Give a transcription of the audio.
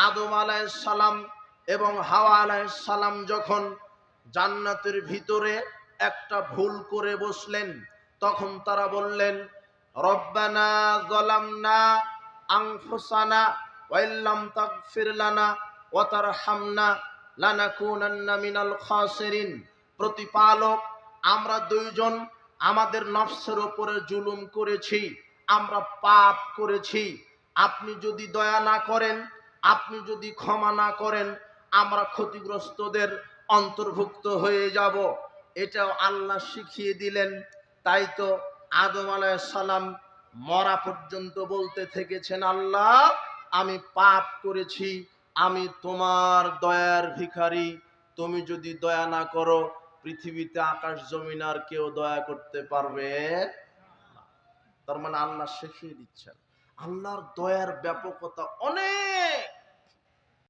আদম আলাইহিস সালাম এবং হাওয়া আলাইহিস সালাম যখন জান্নাতের ভিতরে একটা ভুল করে বসলেন, তখন তারা বললেন, রব্বানা যালামনা আনফুসানা ওয়া ইল্লাম তাগফির লানা ওয়া তারহামনা লানাকুনান্না মিনাল খাসিরিন। প্রতিপালক, আমরা দুইজন আমাদের নফসের উপরে জুলুম করেছি, আমরা পাপ করেছি। আপনি যদি দয়া না করেন, আপনি যদি ক্ষমা না করেন, আমরা ক্ষতিগ্রস্তদের অন্তর্ভুক্ত হয়ে যাব। এটাও আল্লাহ শিখিয়ে দিলেন। তাই তো আদম আলাইহিস সালাম মরা পর্যন্ত বলতে থেকেছেন, আল্লাহ আমি পাপ করেছি, আমি তোমার দয়ার ভিখারি, তুমি যদি দয়া না করো পৃথিবীতে আকাশ জমিন আর কেউ দয়া করতে পারবে না। তার মানে আল্লাহ শিখিয়ে দিচ্ছেন আল্লাহর দয়ার ব্যাপকতা অনেক।